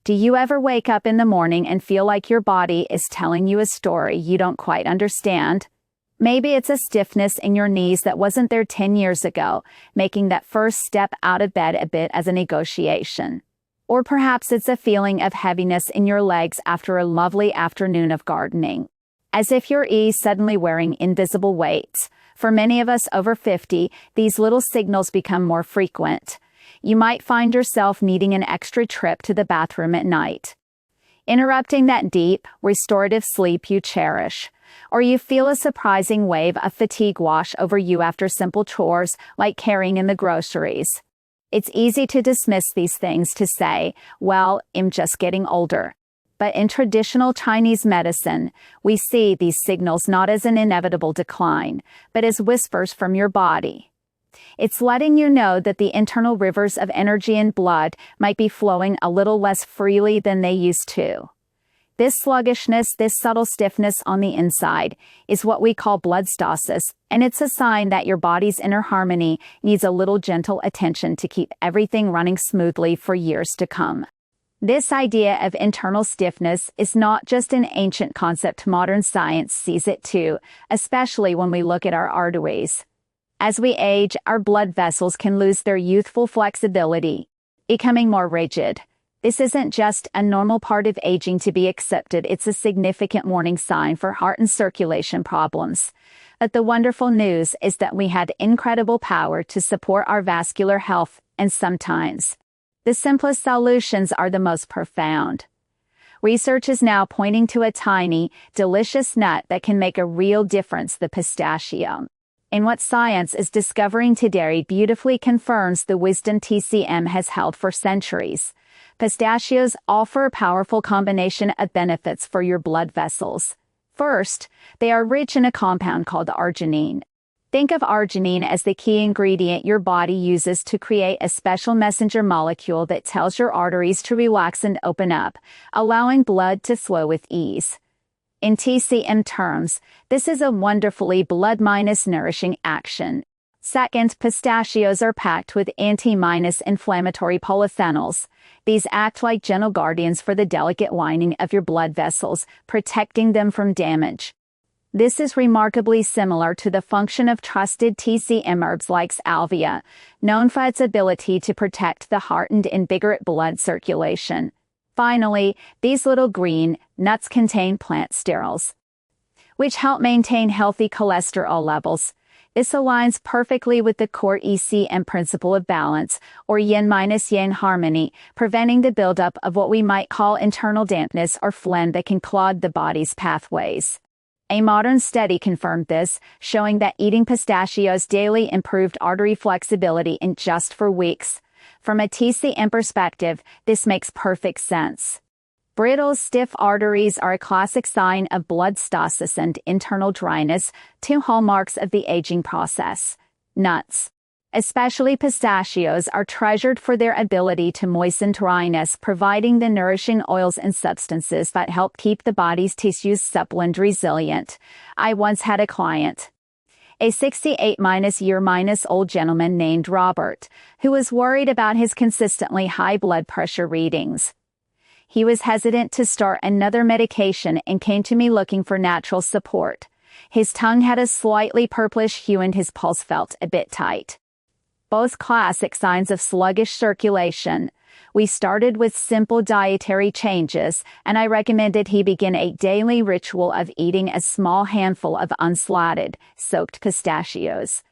Do you ever wake up in the morning and feel like your body is telling you a story you don't quite understand? Maybe it's a stiffness in your knees that wasn't there 10 years ago, making that first step out of bed a bit as a negotiation. Or perhaps it's a feeling of heaviness in your legs after a lovely afternoon of gardening. As if your is suddenly wearing invisible weights. For many of us over 50, these little signals become more frequent. You might find yourself needing an extra trip to the bathroom at night, interrupting that deep, restorative sleep you cherish. Or you feel a surprising wave of fatigue wash over you after simple chores like carrying in the groceries. It's easy to dismiss these things to say, well, I'm just getting older. But in traditional Chinese medicine, we see these signals not as an inevitable decline, but as whispers from your body. It's letting you know that the internal rivers of energy and blood might be flowing a little less freely than they used to. This sluggishness, this subtle stiffness on the inside, is what we call blood stasis, and it's a sign that your body's inner harmony needs a little gentle attention to keep everything running smoothly for years to come. This idea of internal stiffness is not just an ancient concept. Modern science sees it too, especially when we look at our arteries. As we age, our blood vessels can lose their youthful flexibility, becoming more rigid. This isn't just a normal part of aging to be accepted, it's a significant warning sign for heart and circulation problems. But the wonderful news is that we have incredible power to support our vascular health, and sometimes the simplest solutions are the most profound. Research is now pointing to a tiny, delicious nut that can make a real difference: the pistachio. And what science is discovering today beautifully confirms the wisdom TCM has held for centuries. Pistachios offer a powerful combination of benefits for your blood vessels. First, they are rich in a compound called arginine. Think of arginine as the key ingredient your body uses to create a special messenger molecule that tells your arteries to relax and open up, allowing blood to flow with ease. In TCM terms, this is a wonderfully blood-nourishing action. Second, pistachios are packed with anti-inflammatory polyphenols. These act like gentle guardians for the delicate lining of your blood vessels, protecting them from damage. This is remarkably similar to the function of trusted TCM herbs like salvia, known for its ability to protect the heart and invigorate blood circulation. Finally, these little green nuts contain plant sterols, which help maintain healthy cholesterol levels. This aligns perfectly with the core ECM principle of balance, or yin-yang harmony, preventing the buildup of what we might call internal dampness or phlegm that can clog the body's pathways. A modern study confirmed this, showing that eating pistachios daily improved artery flexibility in just 4 weeks. From a TCM perspective, this makes perfect sense. Brittle, stiff arteries are a classic sign of blood stasis and internal dryness, 2 hallmarks of the aging process. Nuts, especially pistachios, are treasured for their ability to moisten dryness, providing the nourishing oils and substances that help keep the body's tissues supple and resilient. I once had a client, a 68-year-old gentleman named Robert, who was worried about his consistently high blood pressure readings. He was hesitant to start another medication and came to me looking for natural support. His tongue had a slightly purplish hue and his pulse felt a bit tight. Both classic signs of sluggish circulation. We started with simple dietary changes, and I recommended he begin a daily ritual of eating a small handful of unslatted, soaked pistachios.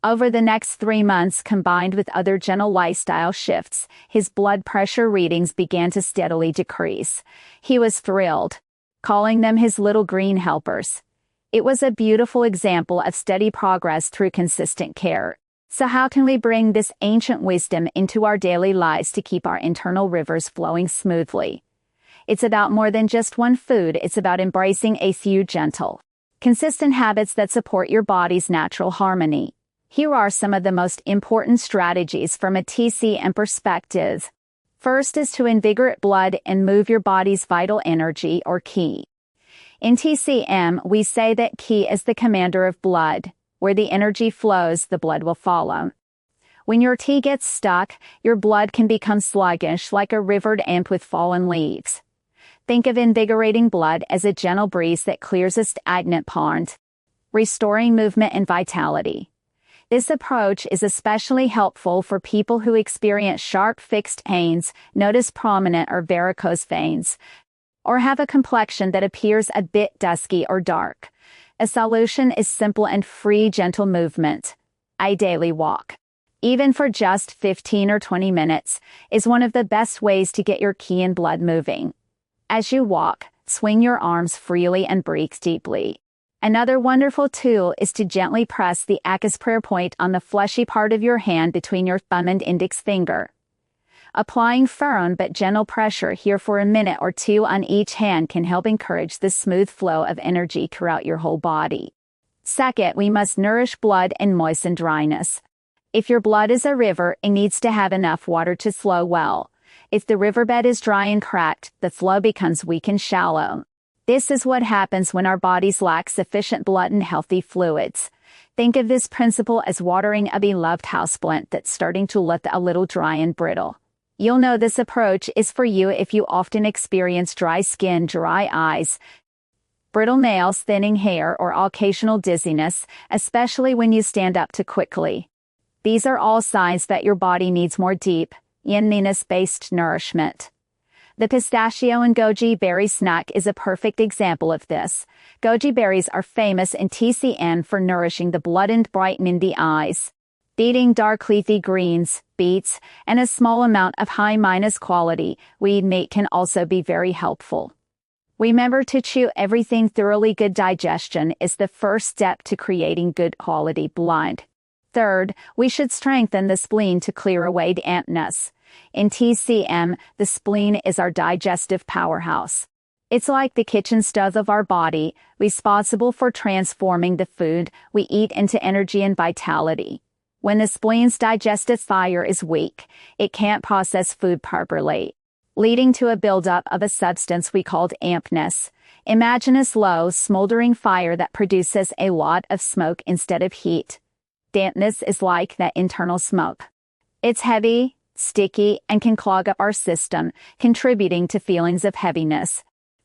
Over the next 3 months, combined with other gentle lifestyle shifts, his blood pressure readings began to steadily decrease. He was thrilled, calling them his little green helpers. It was a beautiful example of steady progress through consistent care. So how can we bring this ancient wisdom into our daily lives to keep our internal rivers flowing smoothly? It's about more than just one food. It's about embracing a few gentle, consistent habits that support your body's natural harmony. Here are some of the most important strategies from a TCM perspective. First is to invigorate blood and move your body's vital energy, or qi. In TCM, we say that qi is the commander of blood. Where the energy flows, the blood will follow. When your tea gets stuck, your blood can become sluggish like a river damp with fallen leaves. Think of invigorating blood as a gentle breeze that clears a stagnant pond, restoring movement and vitality. This approach is especially helpful for people who experience sharp fixed pains, notice prominent or varicose veins, or have a complexion that appears a bit dusky or dark. A solution is simple and free gentle movement. A daily walk, even for just 15 or 20 minutes, is one of the best ways to get your qi and blood moving. As you walk, swing your arms freely and breathe deeply. Another wonderful tool is to gently press the Aka's prayer point on the fleshy part of your hand between your thumb and index finger. Applying firm but gentle pressure here for a minute or two on each hand can help encourage the smooth flow of energy throughout your whole body. Second, we must nourish blood and moisten dryness. If your blood is a river, it needs to have enough water to flow well. If the riverbed is dry and cracked, the flow becomes weak and shallow. This is what happens when our bodies lack sufficient blood and healthy fluids. Think of this principle as watering a beloved houseplant that's starting to look a little dry and brittle. You'll know this approach is for you if you often experience dry skin, dry eyes, brittle nails, thinning hair, or occasional dizziness, especially when you stand up too quickly. These are all signs that your body needs more deep, yin-based nourishment. The pistachio and goji berry snack is a perfect example of this. Goji berries are famous in TCM for nourishing the blood and brightening the eyes. Eating dark leafy greens, beets, and a small amount of high-quality weed meat can also be very helpful. Remember to chew everything thoroughly. Good digestion is the first step to creating good quality blood. Third, we should strengthen the spleen to clear away dampness. In TCM, the spleen is our digestive powerhouse. It's like the kitchen stove of our body, responsible for transforming the food we eat into energy and vitality. When the spleen's digestive fire is weak, it can't process food properly, leading to a buildup of a substance we call dampness. Imagine a slow, smoldering fire that produces a lot of smoke instead of heat. Dampness is like that internal smoke. It's heavy, sticky, and can clog up our system, contributing to feelings of heaviness,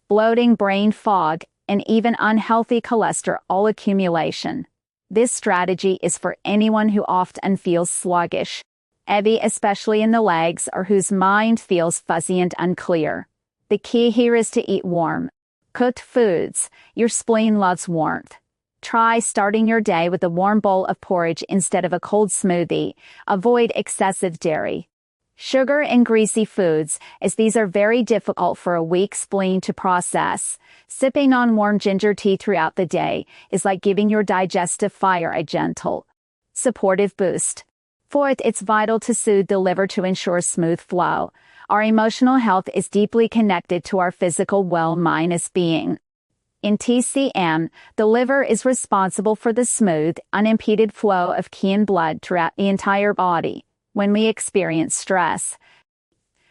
bloating, brain fog, and even unhealthy cholesterol accumulation. This strategy is for anyone who often feels sluggish, heavy, especially in the legs, or whose mind feels fuzzy and unclear. The key here is to eat warm, cooked foods. Your spleen loves warmth. Try starting your day with a warm bowl of porridge instead of a cold smoothie. Avoid excessive dairy, sugar, and greasy foods, as these are very difficult for a weak spleen to process. Sipping on warm ginger tea throughout the day is like giving your digestive fire a gentle, supportive boost. Fourth, it's vital to soothe the liver to ensure smooth flow. Our emotional health is deeply connected to our physical well-being. In TCM, the liver is responsible for the smooth, unimpeded flow of qi and blood throughout the entire body. When we experience stress,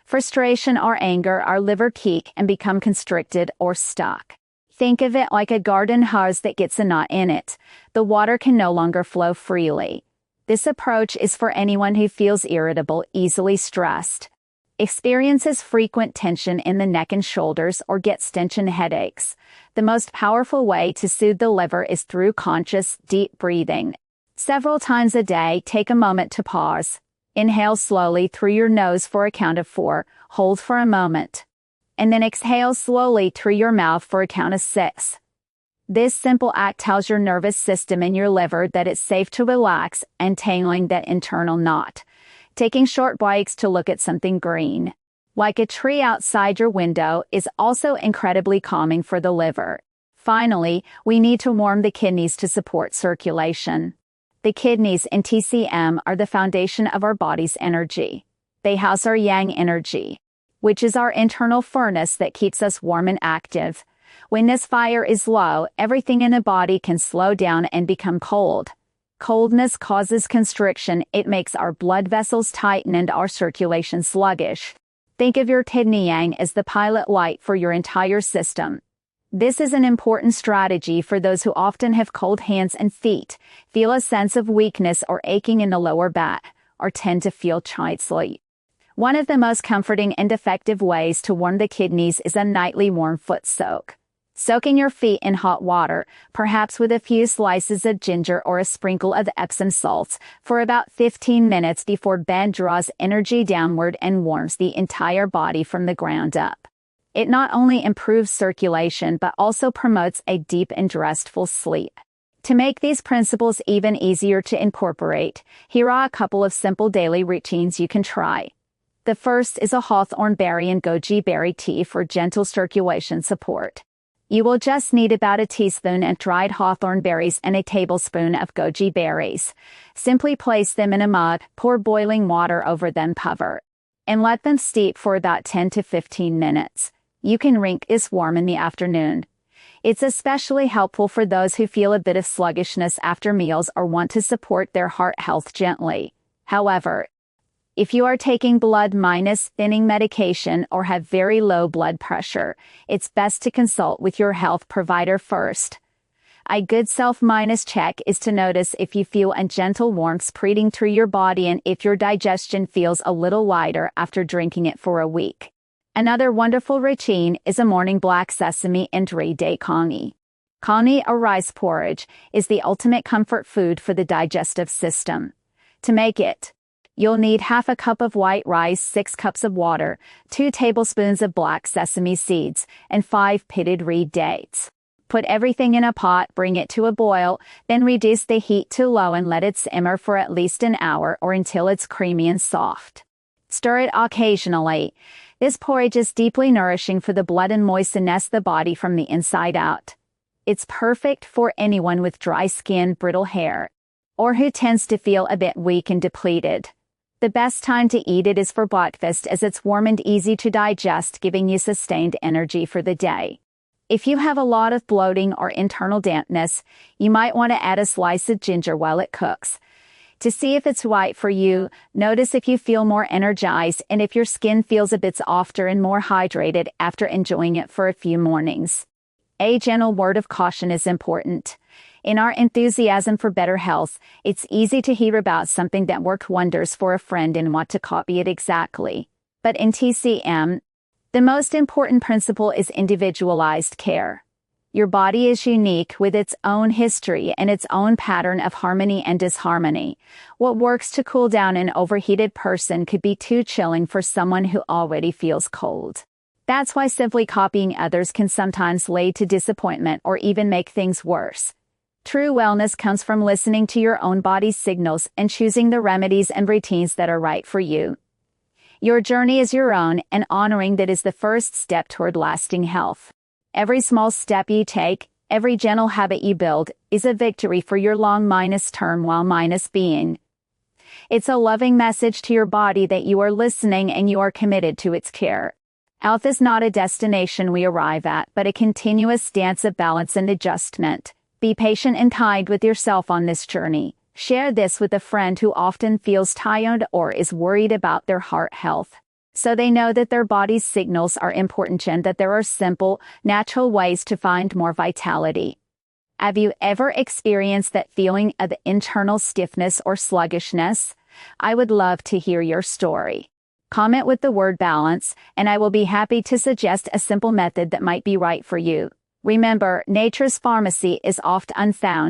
frustration, or anger, our liver peak and become constricted or stuck. Think of it like a garden hose that gets a knot in it. The water can no longer flow freely. This approach is for anyone who feels irritable, easily stressed, experiences frequent tension in the neck and shoulders, or gets tension headaches. The most powerful way to soothe the liver is through conscious, deep breathing. Several times a day, take a moment to pause. Inhale slowly through your nose for a count of 4, hold for a moment, and then exhale slowly through your mouth for a count of 6. This simple act tells your nervous system and your liver that it's safe to relax, and tangling that internal knot. Taking short breaks to look at something green, like a tree outside your window, is also incredibly calming for the liver. Finally, we need to warm the kidneys to support circulation. The kidneys in TCM are the foundation of our body's energy. They house our yang energy, which is our internal furnace that keeps us warm and active. When this fire is low, everything in the body can slow down and become cold. Coldness causes constriction. It makes our blood vessels tighten and our circulation sluggish. Think of your kidney yang as the pilot light for your entire system. This is an important strategy for those who often have cold hands and feet, feel a sense of weakness or aching in the lower back, or tend to feel sleepy. One of the most comforting and effective ways to warm the kidneys is a nightly warm foot soak. Soaking your feet in hot water, perhaps with a few slices of ginger or a sprinkle of Epsom salts, for about 15 minutes before bed draws energy downward and warms the entire body from the ground up. It not only improves circulation but also promotes a deep and restful sleep. To make these principles even easier to incorporate, here are a couple of simple daily routines you can try. The first is a hawthorn berry and goji berry tea for gentle circulation support. You will just need about a teaspoon of dried hawthorn berries and a tablespoon of goji berries. Simply place them in a mug, pour boiling water over them, cover, and let them steep for about 10 to 15 minutes. You can drink this warm in the afternoon. It's especially helpful for those who feel a bit of sluggishness after meals or want to support their heart health gently. However, if you are taking blood-thinning medication or have very low blood pressure, it's best to consult with your health provider first. A good self-check is to notice if you feel a gentle warmth spreading through your body and if your digestion feels a little lighter after drinking it for a week. Another wonderful routine is a morning black sesame and 3-day congee. Congee, or rice porridge, is the ultimate comfort food for the digestive system. To make it, you'll need half a cup of white rice, 6 cups of water, 2 tablespoons of black sesame seeds, and 5 pitted reed dates. Put everything in a pot, bring it to a boil, then reduce the heat to low and let it simmer for at least an hour or until it's creamy and soft. Stir it occasionally. This porridge is deeply nourishing for the blood and moistens the body from the inside out. It's perfect for anyone with dry skin, brittle hair, or who tends to feel a bit weak and depleted. The best time to eat it is for breakfast as it's warm and easy to digest, giving you sustained energy for the day. If you have a lot of bloating or internal dampness, you might want to add a slice of ginger while it cooks. To see if it's right for you, notice if you feel more energized and if your skin feels a bit softer and more hydrated after enjoying it for a few mornings. A gentle word of caution is important. In our enthusiasm for better health, it's easy to hear about something that worked wonders for a friend and want to copy it exactly. But in TCM, the most important principle is individualized care. Your body is unique with its own history and its own pattern of harmony and disharmony. What works to cool down an overheated person could be too chilling for someone who already feels cold. That's why simply copying others can sometimes lead to disappointment or even make things worse. True wellness comes from listening to your own body's signals and choosing the remedies and routines that are right for you. Your journey is your own, and honoring that is the first step toward lasting health. Every small step you take, every gentle habit you build, is a victory for your long-term well-being. It's a loving message to your body that you are listening and you are committed to its care. Health is not a destination we arrive at, but a continuous dance of balance and adjustment. Be patient and kind with yourself on this journey. Share this with a friend who often feels tired or is worried about their heart health, so they know that their body's signals are important and that there are simple, natural ways to find more vitality. Have you ever experienced that feeling of internal stiffness or sluggishness? I would love to hear your story. Comment with the word balance, and I will be happy to suggest a simple method that might be right for you. Remember, nature's pharmacy is oft unfound,